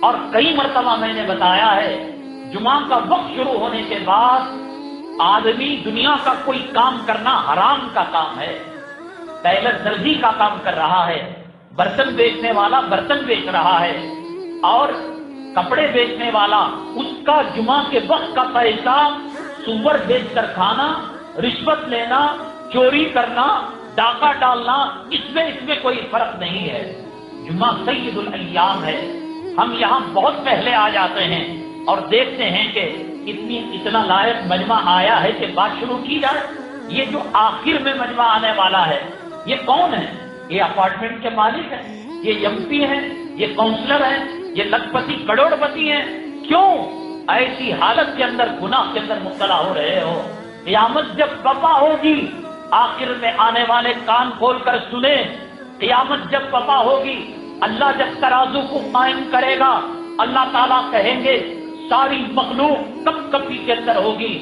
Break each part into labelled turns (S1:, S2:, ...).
S1: اور کئی مرتبہ میں نے بتایا ہے جمعہ کا وقت شروع ہونے کے بعد آدمی دنیا کا کوئی کام کرنا حرام کا کام ہے. ٹیلر درزی کا کام کر رہا ہے, برتن بیچنے والا برتن بیچ رہا ہے, اور کپڑے بیچنے والا اس کا جمعہ کے وقت کا پیسہ سور بیچ کر کھانا, رشوت لینا, چوری کرنا, ڈاکہ ڈالنا, اس میں کوئی فرق نہیں ہے. جمعہ سید الایام ہے. ہم یہاں بہت پہلے آ جاتے ہیں اور دیکھتے ہیں کہ اتنا لائق مجمع آیا ہے کہ بات شروع کی جائے. یہ جو آخر میں مجمع آنے والا ہے یہ کون ہے؟ یہ اپارٹمنٹ کے مالک ہیں, یہ ایم پی ہیں, یہ کاؤنسلر ہیں, یہ لکھپتی کروڑ پتی ہیں. کیوں ایسی حالت کے اندر گناہ کے اندر مبتلا ہو رہے ہو؟ قیامت جب برپا ہوگی, آخر میں آنے والے کان کھول کر سنیں, قیامت جب برپا ہوگی, اللہ جب ترازو کو قائم کرے گا, اللہ تعالیٰ کہیں گے ساری مخلوق کپ کپی کے اندر ہوگی,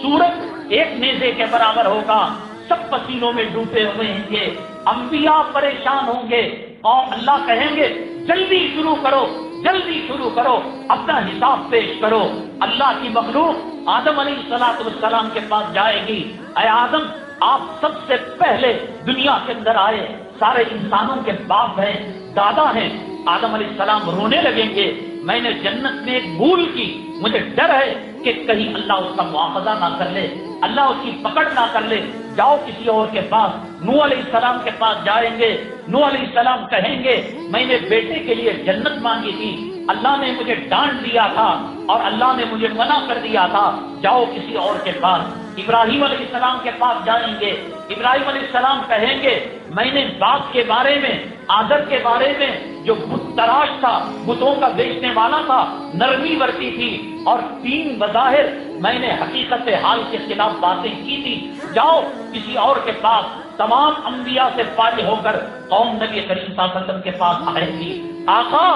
S1: سورج ایک نیزے کے برابر ہوگا, سب پسینوں میں ڈوبے ہوئے ہوں گے, انبیاء پریشان ہوں گے, اور اللہ کہیں گے جلدی شروع کرو, جلدی شروع کرو, اپنا حساب پیش کرو. اللہ کی مخلوق آدم علیہ السلام کے پاس جائے گی, اے آدم آپ سب سے پہلے دنیا کے اندر آئے, سارے انسانوں کے باپ ہیں, دادا ہیں. آدم علیہ السلام رونے لگیں گے, میں نے جنت میں ایک بھول کی, مجھے ڈر ہے کہ کہیں اللہ اس کا مواخذہ نہ کر لے, اللہ اس کی پکڑ نہ کر لے. جاؤ کسی اور کے پاس. نوح علیہ السلام کے پاس جائیں گے, نوح علیہ السلام کہیں گے میں نے بیٹے کے لیے جنت مانگی تھی, اللہ نے مجھے ڈانٹ دیا تھا اور اللہ نے مجھے منع کر دیا تھا, جاؤ کسی اور کے پاس. ابراہیم علیہ السلام کے پاس جائیں گے, ابراہیم علیہ السلام کہیں گے میں نے باغ کے بارے میں, آدر کے بارے میں, جو بت تراش تھا, بتوں کا بیچنے والا تھا, نرمی برتی تھی, اور 3 بظاہر میں نے حقیقت حال کے خلاف باتیں کی تھی, جاؤ کسی اور کے پاس. تمام انبیاء سے فارغ ہو کر قوم نبی کریم صلی اللہ علیہ وسلم کے پاس آئے گی. آقا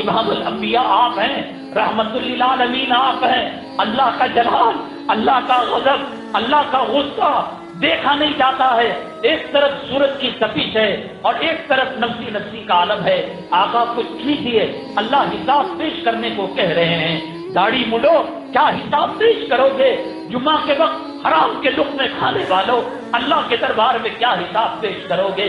S1: امام الانبیاء آپ ہیں, رحمت للعالمین آپ ہیں, اللہ کا جلال, اللہ کا غضب, اللہ کا غصہ دیکھا نہیں جاتا ہے. ایک طرف سورج کی تپش ہے اور ایک طرف نفسی نفسی کا عالم ہے. آقا کچھ کیجیے, اللہ حساب پیش کرنے کو کہہ رہے ہیں. داڑھی مڈو, کیا حساب پیش کرو گے؟ جمعہ کے وقت حرام کے لقمے کھانے والوں, اللہ کے دربار میں کیا حساب پیش کرو گے؟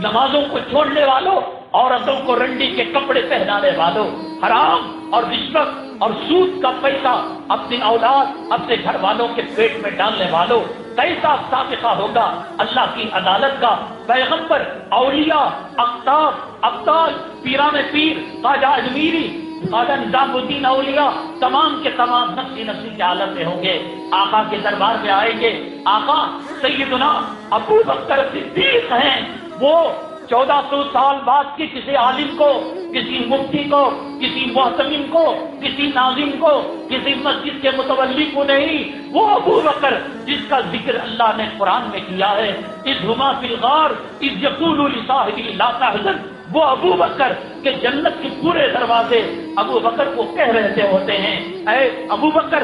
S1: نمازوں کو چھوڑنے والوں, عورتوں کو رنڈی کے کپڑے پہنانے والوں, حرام اور رشوت اور سود کا پیسہ اپنی اولاد, اپنے گھر والوں کے پیٹ میں ڈالنے والوں, کیسا سابقہ ہوگا اللہ کی عدالت کا؟ پیغمبر, اولیاء, اقطاب, ابدال, پیران پیر, خواجہ اجمیری, خواجہ نظام الدین اولیاء, تمام کے تمام نفسی نفسی کے عالم میں ہوں گے. آقا کے دربار میں آئیں گے. آقا سیدنا ابو بکر صدیق ہیں, وہ 1400 سال بعد کی کسی عالم کو, کسی مفتی کو, کسی محتمم کو, کسی ناظم کو, کسی مسجد کے متولی کو نہیں, وہ ابو بکر جس کا ذکر اللہ نے قرآن میں کیا ہے, اذ ہما فی الغار اذ یقول لصاحبہ لا تحزن. وہ ابو بکر کہ جنت کے پورے دروازے ابو بکر کو کہہ رہتے ہوتے ہیں اے ابو بکر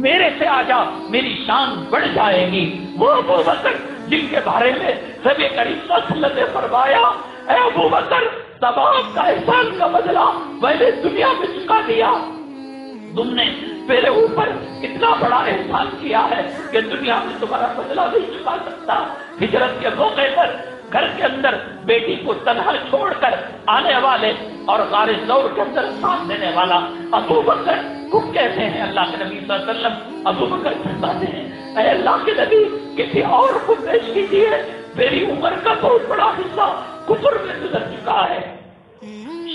S1: میرے سے آ جا, میری شان بڑھ جائے گی. وہ ابو بکر جن کے بارے میں نبی کریم صلی اللہ علیہ وسلم نے فرمایا اے ابو بکر تمام کا احسان کا بدلہ میں نے دنیا میں چکا دیا. تم نے میرے اوپر اتنا بڑا احسان کیا ہے کہ دنیا میں تمہارا بدلہ نہیں چکا سکتا. ہجرت کے موقع پر گھر کے اندر بیٹی کو تنہا چھوڑ کر آنے والے اور غار ثور کے اندر ساتھ دینے والا ابو بکر کو کہتے ہیں اللہ کے نبی صلی اللہ علیہ وسلم. ابو بکر فرماتے ہیں اے اللہ کے نبی کسی اور کو پیش کیجیے, میری عمر کا بہت بڑا حصہ کفر میں گزر چکا ہے,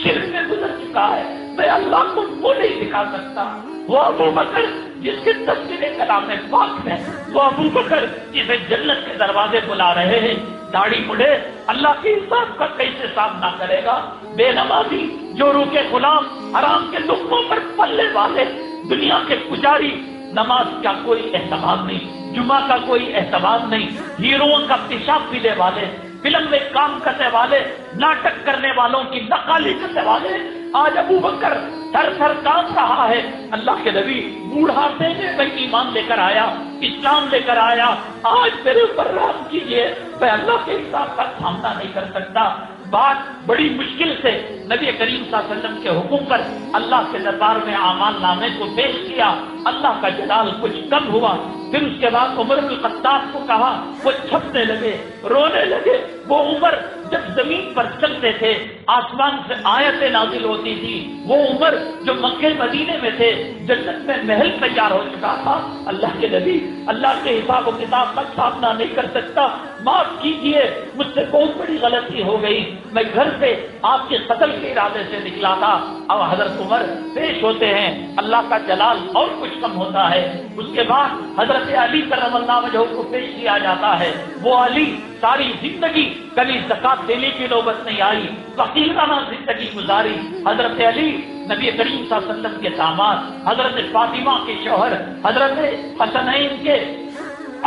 S1: شرک میں گزر چکا ہے, میں اللہ کو وہ نہیں دکھا سکتا. وہ ابو بکر جس کے تذکرے کلام پاک میں, وہ ابو بکر جسے جنت کے دروازے بلا رہے ہیں. داڑھی مڑے اللہ کے حساب کا کیسے سامنا کرے گا؟ بے نمازی, جو روح کے غلام, حرام کے لقموں پر پلنے والے, دنیا کے پجاری, نماز کا کوئی اہتمام نہیں, جمعہ کا کوئی اہتمام نہیں, ہیروؤں کا پیشاب پینے والے, فلم میں کام کرنے والے, ناٹک کرنے والوں کی نقالی کرنے والے. آج ابو بکر تھر تھر کام رہا ہے. اللہ کے نبی بوڑھاپے میں میں ایمان لے کر آیا, اسلام لے کر آیا, آج میرے اوپر رحم کیجیے, میں اللہ کے حساب کا سامنا نہیں کر سکتا. بعد بڑی مشکل سے نبی کریم صلی اللہ علیہ وسلم کے حکم پر اللہ کے دربار میں اعمال نامے کو پیش کیا. اللہ کا جلال کچھ کم ہوا. پھر اس کے بعد عمر بن الخطاب کو کہا. وہ چھپنے لگے, رونے لگے. وہ عمر جب زمین پر چلتے تھے آسمان سے آیتیں نازل ہوتی تھی. وہ عمر جو مکے مدینے میں تھے, جنت میں محل تیار ہو چکا تھا. اللہ کے نبی اللہ کے حساب و کتاب کا سامنا نہیں کر سکتا, معاف کیجیے, مجھ سے بہت بڑی غلطی ہو گئی. میں گھر سے آپ کے قتل کے ارادے سے نکلا تھا. اب حضرت عمر پیش ہوتے ہیں, اللہ کا جلال اور کچھ کم ہوتا ہے. اس کے بعد حضرت علی کرم اللہ وجہہ کو پیش کیا جاتا ہے. وہ علی ساری زندگی کبھی زکات دینے کی نوبت نہیں آئی, فقیرانہ زندگی گزاری. حضرت علی نبی کریم صلی اللہ علیہ وسلم کے داماد, حضرت فاطمہ کے شوہر, حضرت حسنین کے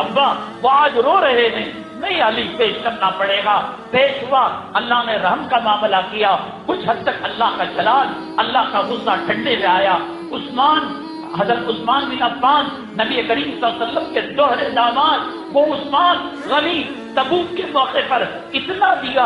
S1: ابا, وہ آج رو رہے ہیں. نہیں, علی پیش کرنا پڑے گا. پیش ہوا, اللہ نے رحم کا معاملہ کیا. کچھ حد تک اللہ کا جلال, اللہ کا غصہ ٹھنڈے میں آیا. حضرت عثمان بن عفان نبی کریم صلی اللہ علیہ وسلم کے دوہرے داماد, وہ عثمان غنی تبوک کے موقع پر اتنا دیا.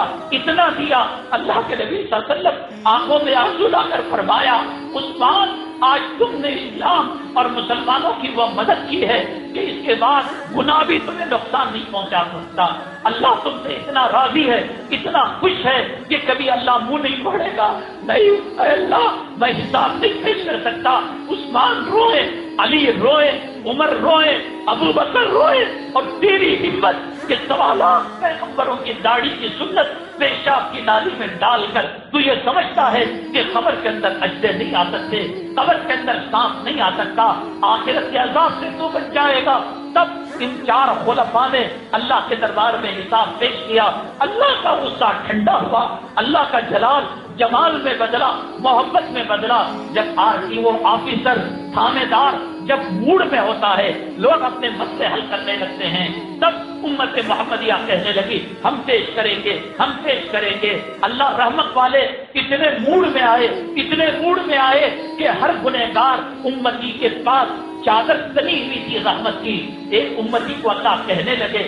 S1: اللہ کے نبی صلی اللہ علیہ وسلم آنکھوں میں آنسو لا کر فرمایا, عثمان آج تم نے اسلام اور مسلمانوں کی وہ مدد کی ہے کہ اس کے بعد گناہ بھی تمہیں نقصان نہیں پہنچا سکتا. اللہ تم سے اتنا راضی ہے, اتنا خوش ہے کہ کبھی اللہ منہ نہیں موڑے گا. نہیں اے اللہ, میں حساب نہیں پیش کر سکتا. عثمان روئے, علی روئے, عمر روئے, ابو بکر روئے, اور تیری ہمت کہ سوالات پیغمبروں کی داڑھی کی سنت پیشاب کی نالی میں ڈال کر تو یہ سمجھتا ہے کہ قبر کے اندر اجدے نہیں آ سکتے, قبر کے اندر سانپ نہیں آ سکتا, آخرت کے عذاب سے تو بچ جائے گا. تب ان 4 خلفاء نے اللہ کے دربار میں حساب پیش کیا. اللہ کا غصہ ٹھنڈا ہوا, اللہ کا جلال جمال میں بدلا, محبت میں بدلا. جب RTO آفیسر, تھانے دار جب موڈ میں ہوتا ہے, لوگ اپنے مسئلے حل کرنے لگتے ہیں, تب امت محمدیہ کہنے لگی ہم پیش کریں گے. اللہ رحمت والے اتنے موڈ میں آئے کہ ہر گنہگار امتی کے پاس چادر تنی ہوئی تھی رحمت کی. ایک امتی کو اللہ کہنے لگے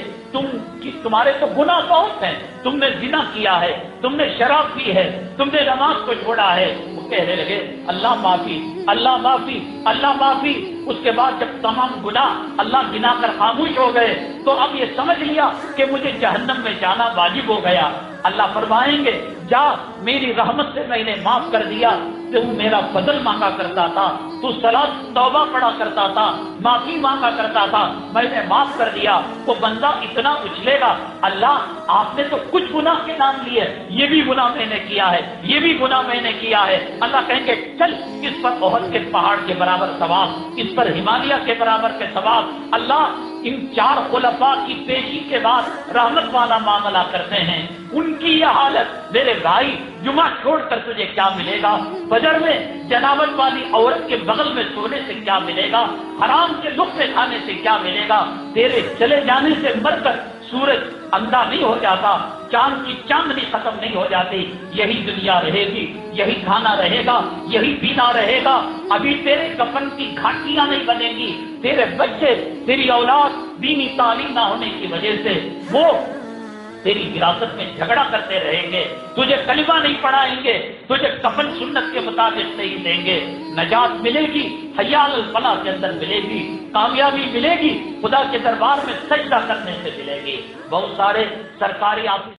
S1: تمہارے تو گناہ بہت ہیں, تم نے زنا کیا ہے, تم نے شراب پی ہے, تم نے نماز کو چھوڑا ہے. وہ کہنے لگے اللہ معافی, اللہ معافی, اللہ معافی. اس کے بعد جب تمام گناہ اللہ گنا کر خاموش ہو گئے تو اب یہ سمجھ لیا کہ مجھے جہنم میں جانا واجب ہو گیا. اللہ فرمائیں گے جا, میری رحمت سے میں نے معاف کر دیا. تو میرا فضل مانگا کرتا تھا, تو صلاۃ توبہ پڑھا کرتا تھا, معافی مانگا کرتا تھا, میں نے معاف کر دیا. وہ بندہ اتنا اچھلے گا, اللہ آپ نے تو کچھ گناہ کے نام لیے, یہ بھی گناہ میں نے کیا ہے, یہ بھی گناہ میں نے کیا ہے. اللہ کہیں گے چل, اس پر احد کے پہاڑ کے برابر ثواب, اس پر ہمالیہ کے برابر کے ثواب. اللہ ان 4 خلفاء کی پیشی کے بعد رحمت والا معاملہ کرتے ہیں. ان کی یہ حالت, میرے بھائی جمعہ چھوڑ کر تجھے کیا ملے گا, فجر میں جنابت والی عورت کے بغل میں سونے سے کیا ملے گا, حرام کے لقمے کھانے سے کیا ملے گا. تیرے چلے جانے سے مر کر سورج اندھا نہیں ہو جاتا, چاند کی چاندنی ختم نہیں ہو جاتی. یہی دنیا رہے گی, یہی کھانا رہے گا, یہی پینا رہے گا. ابھی تیرے کفن کی گھاٹیاں نہیں بنیں گی. تیرے بچے, تیری اولاد دینی تعلیم نہ ہونے کی وجہ سے وہ تیری وراثت میں جھگڑا کرتے رہیں گے, تجھے کلمہ نہیں پڑھائیں گے, تجھے کفن سنت کے مطابق نہیں دیں گے. نجات ملے گی حی علی الفلاح کے اندر ملے گی, کامیابی ملے گی خدا کے دربار میں سجدہ کرنے سے ملے گی. بہت سارے سرکاری آفس